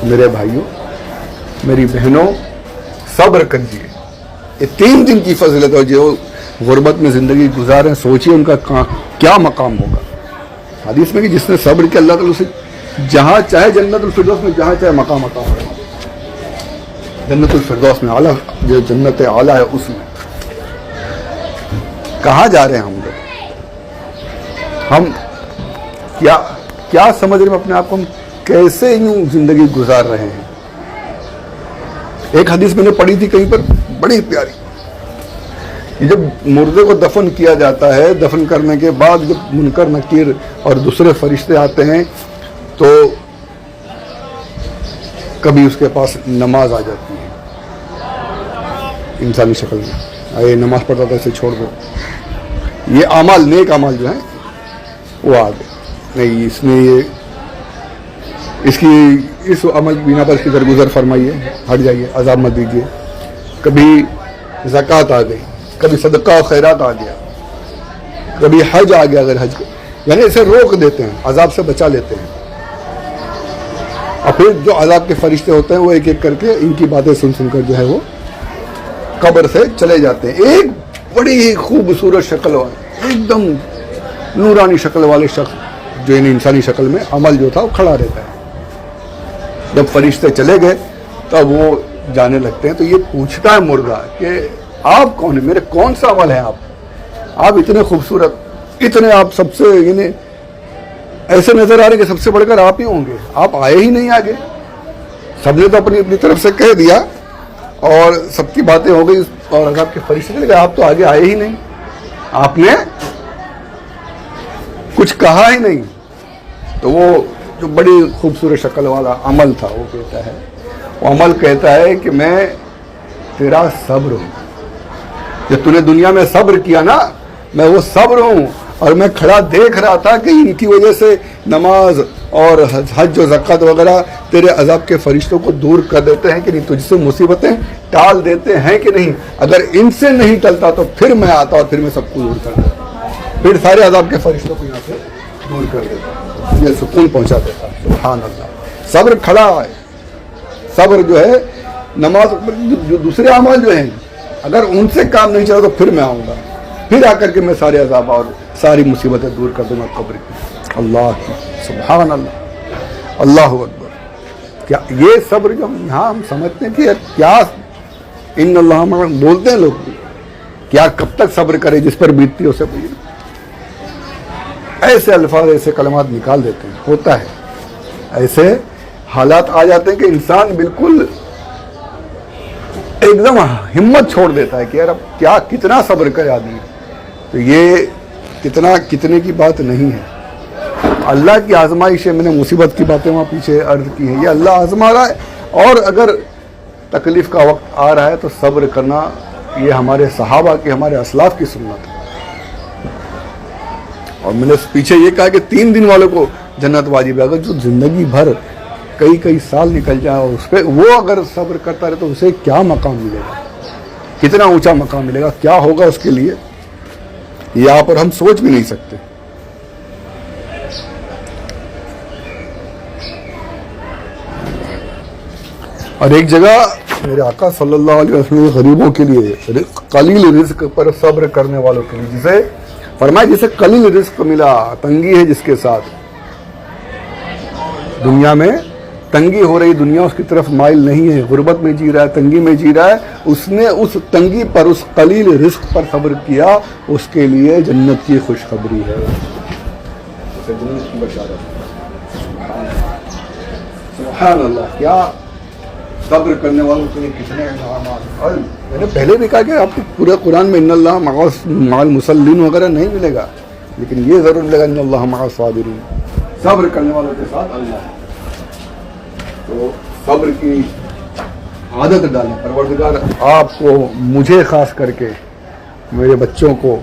میرے بھائیوں، میری بہنوں، صبر کیجیے. یہ 3 دن کی فضیلت ہے. جو غربت میں زندگی گزارے سوچیے ان کا کیا مقام ہوگا. حدیث میں کہ جس نے صبر کیا اللہ تعالیٰ اسے جہاں چاہے جنت الفردوس میں جہاں چاہے مقام عطا فرمائے. جنت الفردوس میں اعلیٰ، جو جنت اعلیٰ ہے اس میں. کہاں جا رہے ہیں ہم لوگ؟ ہم کیا سمجھ رہے ہیں اپنے آپ کو؟ ہم کیسے یوں زندگی گزار رہے ہیں؟ ایک حدیث میں نے پڑھی تھی کہیں پر بڑی پیاری. جب مردے کو دفن کیا جاتا ہے، دفن کرنے کے بعد جب منکر نکیر اور دوسرے فرشتے آتے ہیں تو کبھی اس کے پاس نماز آ جاتی ہے انسانی شکل میں. یہ نماز پڑھتا تھا، اسے چھوڑ دو. یہ اعمال، نیک اعمال جو ہیں وہ آ گئے. نہیں، اس نے اس عمل کی بنا پر اس کی درگزر فرمائیے، ہٹ جائیے، عذاب مت دیجیے. کبھی زکوٰۃ آ گئی، کبھی صدقہ و خیرات آ گیا، کبھی حج آ گیا. اگر حج یعنی اسے روک دیتے ہیں، عذاب سے بچا لیتے ہیں. اور پھر جو عذاب کے فرشتے ہوتے ہیں وہ ایک ایک کر کے ان کی باتیں سن سن کر جو ہے وہ قبر سے چلے جاتے ہیں. ایک بڑی ہی خوبصورت شکل والے، ایک دم نورانی شکل والے شخص جو انسانی شکل میں عمل جو تھا وہ کھڑا رہتا ہے. جب فرشتے چلے گئے تب وہ جانے لگتے ہیں تو یہ پوچھتا ہے مردہ کہ آپ کون ہیں، میرے کون سا عمل ہے؟ آپ اتنے خوبصورت، اتنے آپ سب سے یعنی ایسے نظر آ رہے کہ سب سے بڑھ کر آپ ہی ہوں گے. آپ آئے ہی نہیں آگے. سب نے تو اپنی طرف سے کہہ دیا اور سب کی باتیں ہو گئی اور عذاب کے فرشتے چلے گئے. آپ تو آگے آئے ہی نہیں، آپ نے کچھ کہا ہی نہیں. تو وہ جو بڑی خوبصورت شکل والا عمل تھا وہ کہتا ہے، وہ عمل کہتا ہے کہ میں تیرا صبر ہوں. جب تو نے دنیا میں صبر کیا نا، میں وہ صبر ہوں. اور میں کھڑا دیکھ رہا تھا کہ ان کی وجہ سے نماز اور حج و زکوٰۃ وغیرہ تیرے عذاب کے فرشتوں کو دور کر دیتے ہیں کہ نہیں، تجھ سے مصیبتیں ٹال دیتے ہیں کہ نہیں. اگر ان سے نہیں ٹلتا تو پھر میں آتا اور پھر میں سب کو دور کر دیتا، پھر سارے عذاب کے فرشتوں کو یہاں سے دور کر دیتا، یہ سکون پہنچا دیتا. سبحان اللہ. صبر کھڑا ہے. صبر جو ہے نماز، جو دوسرے اعمال جو ہیں اگر ان سے کام نہیں چلا تو پھر میں آؤں گا، پھر آ کر کے میں سارے عذاب اور ساری مصیبتیں دور کر دوں گا قبر کی. اللہ کی سبحان اللہ، اللہ اکبر. کیا یہ صبر جو یہاں ہم سمجھتے ہیں کہ کیا ان اللہ بولتے ہیں لوگ، کیا کب تک صبر کرے جس پر بیتتی ہے اسے ایسے الفاظ، ایسے کلمات نکال دیتے ہیں. ہوتا ہے ایسے حالات آ جاتے ہیں کہ انسان بالکل ایک دم ہمت چھوڑ دیتا ہے کہ یار اب کیا کتنا صبر کرے آدمی. تو یہ کتنے کی بات نہیں ہے. اللہ کی آزمائش ہے. میں نے مصیبت کی باتیں وہاں پیچھے عرض کی ہیں. یہ اللہ آزما رہا ہے. اور اگر تکلیف کا وقت آ رہا ہے تو صبر کرنا یہ ہمارے صحابہ کی، ہمارے اسلاف کی سنت ہے. اور میں نے پیچھے یہ کہا کہ 3 دن والوں کو جنت واجب ہے. اگر جو زندگی بھر کئی سال نکل جائے اور اس پہ وہ اگر صبر کرتا رہے تو اسے کیا مقام ملے گا، کتنا اونچا مقام ملے گا، کیا ہوگا اس کے لیے، یہاں پر ہم سوچ بھی نہیں سکتے. اور ایک جگہ میرے آقا صلی اللہ علیہ وسلم غریبوں کے لیے، قلیل رزق پر صبر کرنے والوں کے لیے، جسے فرمایا جسے قلیل رزق ملا، تنگی ہے جس کے ساتھ، دنیا میں تنگی ہو رہی، دنیا اس کی طرف مائل نہیں ہے، غربت میں جی رہا ہے، تنگی میں جی رہا ہے، اس نے اس تنگی پر، اس قلیل رزق پر صبر کیا، اس کے لیے جنت کی خوشخبری ہے، اسے جنت کی بشارت. سبحان اللہ. کیا صبر کرنے والوں کے لیے کتنے انعامات. اور میں نے پہلے بھی کہا کہ آپ کو پورے قرآن میں ان اللہ مع المصلین وغیرہ نہیں ملے گا، لیکن یہ ضرور ملے گا ان اللہ مع الصابرین، صبر کرنے والوں کے ساتھ اللہ ہے. تو صبر کی عادت ڈالیں. پروردگار آپ کو، مجھے خاص کر کے، میرے بچوں کو،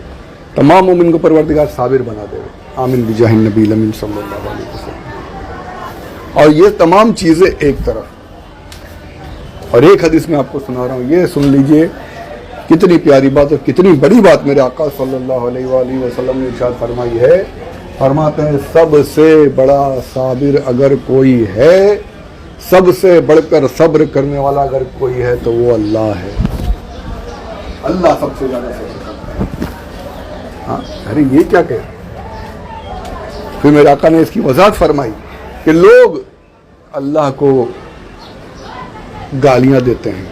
تمام مومن کو پروردگار صابر بنا دے. آمین بجاہ النبی الامین صلی اللہ علیہ وسلم. اور یہ تمام چیزیں ایک طرف. اور ایک حدیث میں آپ کو سنا رہا ہوں، یہ سن لیجئے، کتنی پیاری بات اور کتنی بڑی بات میرے آقا صلی اللہ علیہ وآلہ وسلم نے ارشاد فرمائی ہے. فرماتے ہیں سب سے بڑا صابر اگر کوئی ہے، سب سے بڑھ کر صبر کرنے والا اگر کوئی ہے تو وہ اللہ ہے. اللہ سب سے زیادہ صبر کرتا ہے. ہاں ارے یہ کیا کہ پھر میرے آقا نے اس کی وضاحت فرمائی کہ لوگ اللہ کو گالیاں دیتے ہیں,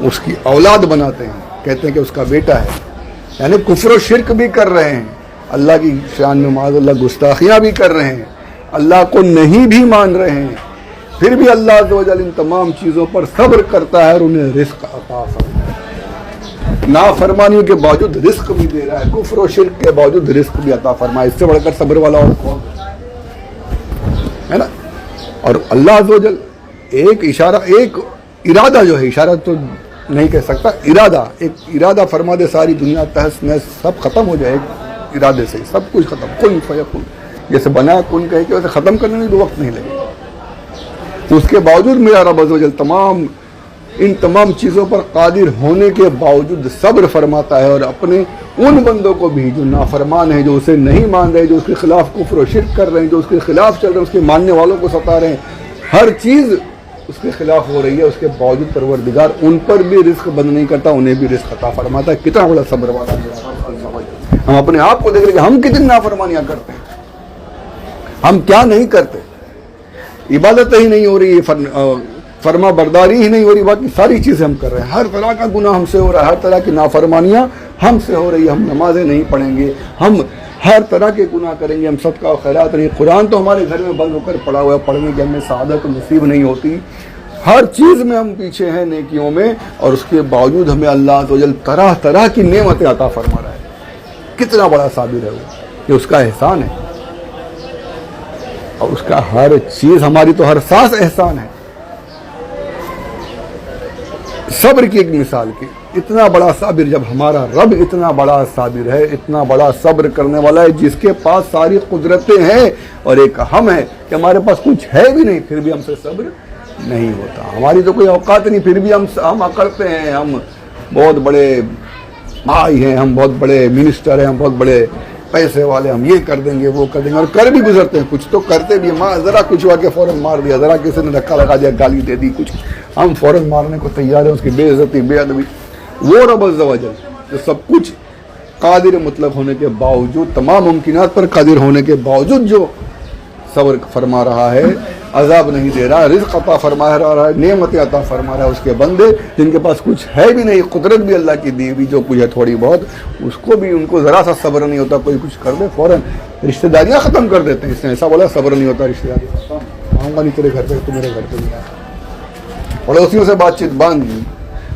اس کی اولاد بناتے ہیں, کہتے ہیں کہ اس کا بیٹا ہے, یعنی کفر و شرک بھی کر رہے ہیں, اللہ کی شان میں معاذ اللہ گستاخیاں بھی کر رہے ہیں, اللہ کو نہیں بھی مان رہے ہیں, پھر بھی اللہ عز و جل ان تمام چیزوں پر صبر کرتا ہے اور انہیں رزق عطا فرماتا ہے. نافرمانیوں کے باوجود رزق بھی دے رہا ہے, کفر و شرک کے باوجود رزق بھی عطا فرمائے. اس سے بڑھ کر صبر والا اور کون ہے نا. اور اللہ عز و جل ایک اشارہ, ایک ارادہ جو ہے, ارادہ تو نہیں کہہ سکتا, ایک ارادہ فرما دے, ساری دنیا تہس نہس سب ختم ہو جائے ایک ارادے سے, سب کچھ ختم. کن فیکون, جیسے بنا کن کہے کہ ویسے ختم کرنے میں بھی وقت نہیں لگے. اس کے باوجود میرا رب عز و جل ان تمام چیزوں پر قادر ہونے کے باوجود صبر فرماتا ہے, اور اپنے ان بندوں کو بھی جو نافرمان ہیں, جو اسے نہیں مان رہے, جو اس کے خلاف کفر و شرک کر رہے ہیں, جو اس کے خلاف چل رہے ہیں, اس کے ماننے والوں کو ستا رہے ہیں, ہر چیز اس کے خلاف ہو رہی ہے, اس کے باوجود پروردگار ان پر بھی رزق بند نہیں کرتا, انہیں بھی رزق عطا فرماتا ہے. کتنا بڑا صبر والا ہے. ہم اپنے آپ کو دیکھ رہے کہ ہم کتنی نافرمانیاں کرتے ہیں, ہم کیا نہیں کرتے. عبادت ہی نہیں ہو رہی, فرما برداری ہی نہیں ہو رہی, باقی ساری چیزیں ہم کر رہے ہیں. ہر طرح کا گناہ ہم سے ہو رہا ہے, ہر طرح کی نافرمانیاں ہم سے ہو رہی ہے. ہم نمازیں نہیں پڑھیں گے, ہم ہر طرح کے گناہ کریں گے, ہم صدقہ و خیرات نہیں, قرآن تو ہمارے گھر میں بند ہو کر پڑا ہوا ہے, پڑھنے کی ہمیں سعادت نصیب نہیں ہوتی. ہر چیز میں ہم پیچھے ہیں نیکیوں میں, اور اس کے باوجود ہمیں اللہ عز و جل طرح طرح کی نعمتیں عطا فرما رہا ہے. کتنا بڑا صابر ہے وہ, یہ اس کا احسان ہے, اور اس کا ہر چیز, ہماری تو ہر سانس احسان ہے. صبر کی ایک مثال کی, اتنا بڑا صابر, جب ہمارا رب اتنا بڑا صابر ہے, اتنا بڑا صبر کرنے والا ہے, جس کے پاس ساری قدرتیں ہیں, اور ایک ہم ہے کہ ہمارے پاس کچھ ہے بھی نہیں, پھر بھی ہم سے صبر نہیں ہوتا. ہماری تو کوئی اوقات نہیں, پھر بھی ہم اکڑتے ہیں, ہم بہت بڑے بھائی ہیں, ہم بہت بڑے منسٹر ہیں, ہم بہت بڑے پیسے والے, ہم یہ کر دیں گے وہ کر دیں گے, اور کر بھی گزرتے ہیں. کچھ تو کرتے بھی, ماں ذرا کچھ ہوا کے فوراً مار دیا, ذرا کسی نے دھکا لگا دیا, گالی دے دی, کچھ ہم فوراً مارنے کو تیار ہیں, اس کی بے عزتی بے ادبی. وہ رب عز و جل جو سب کچھ قادر مطلق ہونے کے باوجود, تمام ممکنات پر قادر ہونے کے باوجود جو صبر فرما رہا ہے, عذاب نہیں دے رہا, رزق عطا فرما رہا ہے, نعمت عطا فرما رہا ہے. اس کے بندے جن کے پاس کچھ ہے بھی نہیں, قدرت بھی اللہ کی دی ہوئی جو کچھ ہے تھوڑی بہت, اس کو بھی ان کو ذرا سا صبر نہیں ہوتا, کوئی کچھ کر دے فوراً رشتہ داریاں ختم کر دیتے ہیں. اس نے ایسا بولا صبر نہیں ہوتا, رشتہ داریاں ختم, آؤں گا نہیں تیرے گھر پہ, تو میرے گھر پہ نہیں آیا. پڑوسیوں سے بات چیت بند,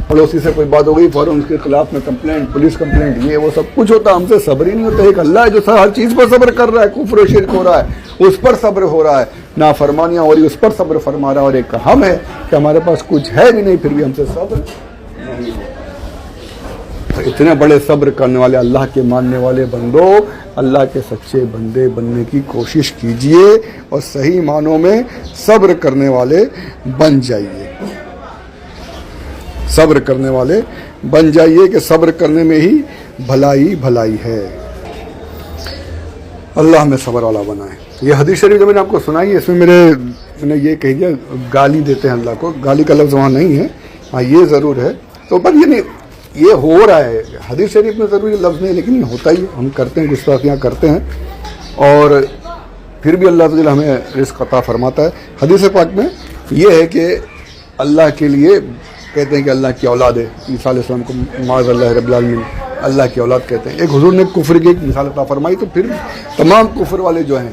پڑوسی سے کوئی بات ہو گئی فوراً اس کے خلاف میں کمپلینٹ, پولیس کمپلینٹ, یہ وہ سب کچھ ہوتا, ہم سے صبر ہی نہیں ہوتا. ایک اللہ ہے جو ہر چیز پر صبر کر رہا ہے, کفر و شرک ہو رہا ہے اس پر صبر ہو رہا ہے, نافرمانیاں ہو رہی اس پر صبر فرما رہا ہے, اور ایک ہم ہے کہ ہمارے پاس کچھ ہے بھی نہیں, پھر بھی ہم سے صبر نہیں ہوتا. اتنے بڑے صبر کرنے والے اللہ کے ماننے والے بندوں, اللہ کے سچے بندے بننے کی کوشش کیجئے, اور صحیح معنوں میں صبر کرنے والے بن جائیے. صبر کرنے والے بن جائیے کہ صبر کرنے میں ہی بھلائی ہے. اللہ ہمیں صبر والا بنائے. یہ حدیث شریف جو میں نے آپ کو سنائی ہے, اس میں میں نے یہ کہہ دیا, گالی دیتے ہیں اللہ کو, گالی کا لفظ وہاں نہیں ہے, ہاں یہ ضرور ہے, تو پر یہ نہیں, یہ ہو رہا ہے حدیث شریف میں ضروری لفظ نہیں, لیکن یہ ہوتا ہی, ہم کرتے ہیں, گستاخیاں کرتے ہیں, اور پھر بھی اللہ تعالی ہمیں رزق عطا فرماتا ہے. حدیث پاک میں یہ ہے کہ اللہ کے لیے کہتے ہیں کہ اللہ کی اولاد ہے, عیسیٰ علیہ السلام کو معاذ اللہ رب العالمین اللہ کی اولاد کہتے ہیں. ایک حضور نے کفر کی ایک مثال عطا فرمائی, تو پھر تمام کفر والے جو ہیں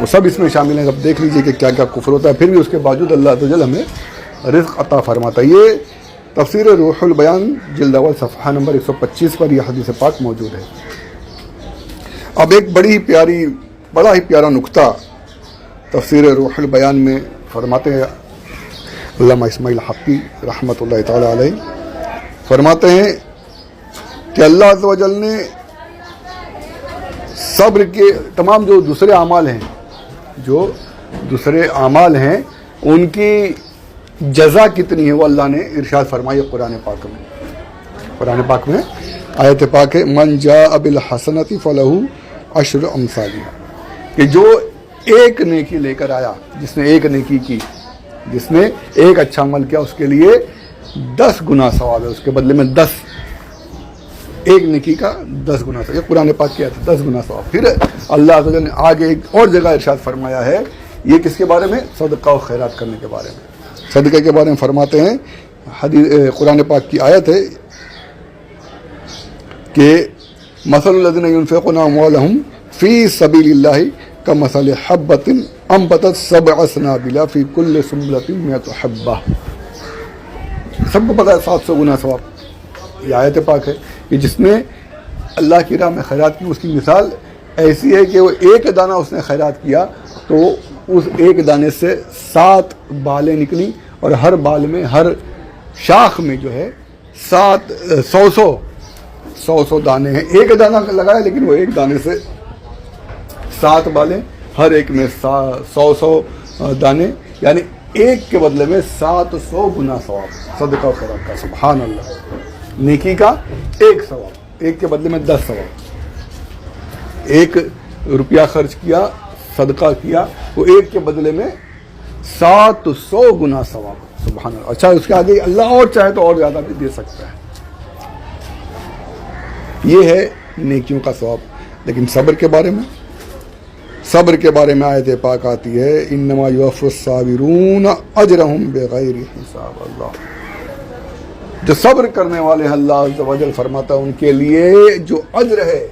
وہ سب اس میں شامل ہیں. اب دیکھ لیجئے کہ کیا کیا کفر ہوتا ہے, پھر بھی اس کے باوجود اللہ تعالی ہمیں رزق عطا فرماتا ہے. یہ تفسیر روح البیان جلد اول صفحہ نمبر 125 پر یہ حدیث پاک موجود ہے. اب ایک بڑا ہی پیارا نقطہ تفسیر روح البیان میں فرماتے ہیں علامہ اسماعیل حقی رحمۃ اللہ تعالی علیہ, فرماتے ہیں کہ اللہ عز و جل نے صبر کے تمام جو دوسرے اعمال ہیں ان کی جزا کتنی ہے وہ اللہ نے ارشاد فرمائی قرآن پاک میں آیت پاک ہے, من جاء بالحسنۃ فلہ عشر امثالہا, کہ جو ایک نیکی لے کر آیا, جس نے ایک نیکی کی, جس نے ایک اچھا عمل کیا اس کے لیے 10 گنا ثواب ہے, اس کے بدلے میں 10, ایک نیکی کا 10 گنا ثواب. یہ قرآن پاک کیا تھا 10 گنا ثواب. پھر اللہ عز و جل نے آگے ایک اور جگہ ارشاد فرمایا ہے, یہ کس کے بارے میں؟ صدقہ و خیرات کرنے کے بارے میں. صدقہ کے بارے میں فرماتے ہیں, قرآن پاک کی آیت ہے کہ مثل الذین ينفقون اموالهم فی سبیل اللہ کمثل حبۃ انبتت 7 سنابل فی کل سنبلۃ 100 حبۃ. سب کو پتا ہے 700 گنا ثواب. یہ آیت پاک ہے کہ جس نے اللہ کی راہ میں خیرات کی, اس کی مثال ایسی ہے کہ وہ ایک دانہ اس نے خیرات کیا تو اس ایک دانے سے 7 بالیں نکلی, اور ہر بال میں, ہر شاخ میں جو ہے 100 دانے ہیں. ایک دانہ لگایا لیکن وہ ایک دانے سے 7 بالیں, ہر ایک میں 100 دانے, یعنی ایک کے بدلے میں 700 گنا ثواب صدقہ و خیرات کا. سبحان اللہ. نیکی کا ایک ثواب, ایک کے بدلے میں 10 ثواب. 1 روپیہ خرچ کیا, صدقہ کیا, وہ ایک کے بدلے میں 700 گنا ثواب. سبحان اللہ. اچھا اس کے آگے اللہ اور چاہے تو اور زیادہ بھی دے سکتا ہے. یہ ہے نیکیوں کا ثواب. لیکن صبر کے بارے میں, صبر کے بارے میں آیت پاک آتی ہے انما یوفی الصابرون اجرہم بغیر حساب. اللہ جو صبر کرنے والے ہیں, اللہ عز و جل فرماتا ہے ان کے لیے جو اجر ہے,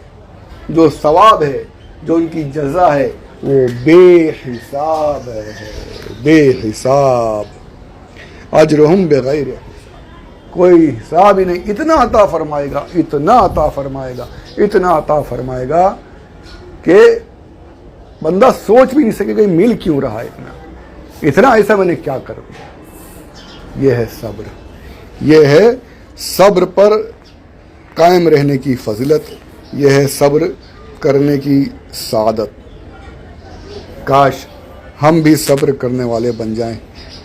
جو ثواب ہے, جو ان کی جزا ہے, وہ بے حساب ہے, بے حساب. اجرہم بغیر حساب, کوئی حساب ہی نہیں. اتنا عطا فرمائے گا, اتنا عطا فرمائے گا, اتنا عطا فرمائے گا کہ بندہ سوچ بھی نہیں سکے کہ مل کیوں رہا ہے اتنا ایسا میں نے کیا کر دیا. یہ ہے صبر, یہ ہے صبر پر قائم رہنے کی فضیلت, یہ ہے صبر کرنے کی سعادت. کاش ہم بھی صبر کرنے والے بن جائیں,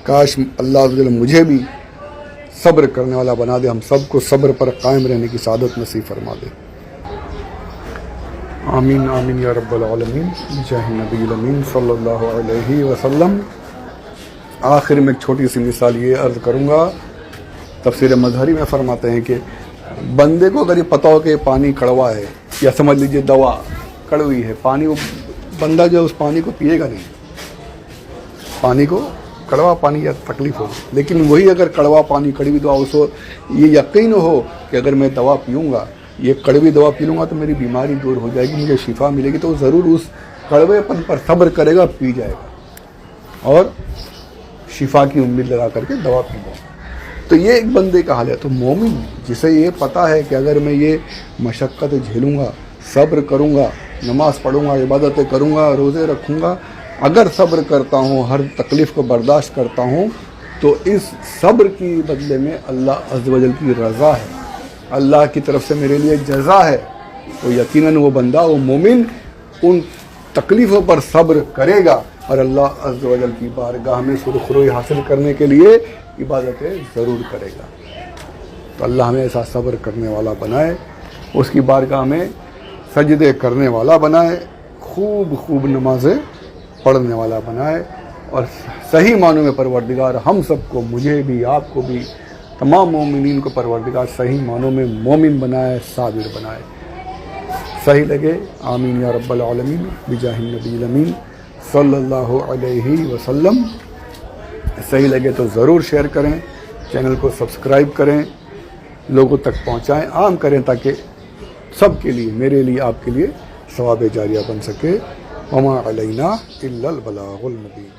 کاش اللہ عز و جل مجھے بھی صبر کرنے والا بنا دے, ہم سب کو صبر پر قائم رہنے کی سعادت نصیب فرما دے. آمین آمین یا رب العالمین بجاہ نبی الامین صلی اللہ علیہ وسلم. آخر میں ایک چھوٹی سی مثال یہ عرض کروں گا. تفسیر مظہری میں فرماتے ہیں کہ بندے کو اگر یہ پتہ ہو کہ پانی کڑوا ہے, یا سمجھ لیجئے دوا کڑوی ہے, پانی, وہ بندہ جو اس پانی کو پیے گا نہیں. پانی کو کڑوا پانی یا تکلیف ہو, لیکن وہی اگر کڑوا پانی, کڑوی دوا, اس کو یہ یقین ہو کہ اگر میں دوا پیوں گا, یہ کڑوی دوا پی لوں گا تو میری بیماری دور ہو جائے گی, مجھے شفا ملے گی, تو ضرور اس کڑوے پن پر صبر کرے گا, پی جائے گا اور شفا کی امید لگا کر کے دوا پی جائے گا. تو یہ ایک بندے کا حال ہے. تو مومن جسے یہ پتہ ہے کہ اگر میں یہ مشقت جھیلوں گا, صبر کروں گا, نماز پڑھوں گا, عبادتیں کروں گا, روزے رکھوں گا, اگر صبر کرتا ہوں, ہر تکلیف کو برداشت کرتا ہوں, تو اس صبر کی بدلے میں اللہ عز و جل کی رضا ہے, اللہ کی طرف سے میرے لیے جزا ہے. تو یقیناً وہ بندہ, وہ مومن ان تکلیفوں پر صبر کرے گا اور اللہ عز و جل کی بارگاہ میں سرخروئی حاصل کرنے کے لیے عبادتیں ضرور کرے گا. تو اللہ ہمیں ایسا صبر کرنے والا بنائے, اس کی بارگاہ میں سجدے کرنے والا بنائے, خوب خوب نمازیں پڑھنے والا بنائے, اور صحیح معنوں میں پروردگار ہم سب کو, مجھے بھی, آپ کو بھی, تمام مومنین کو پروردگار صحیح معنوں میں مومن بنائے, صابر بنائے. صحیح لگے آمین یا رب العالمین بجاہ النبی الامین صلی اللہ علیہ وسلم. صحیح لگے تو ضرور شیئر کریں, چینل کو سبسکرائب کریں, لوگوں تک پہنچائیں, عام کریں, تاکہ سب کے لیے, میرے لیے, آپ کے لیے ثواب جاریہ بن سکے. وما علینا الا البلاغ المبین.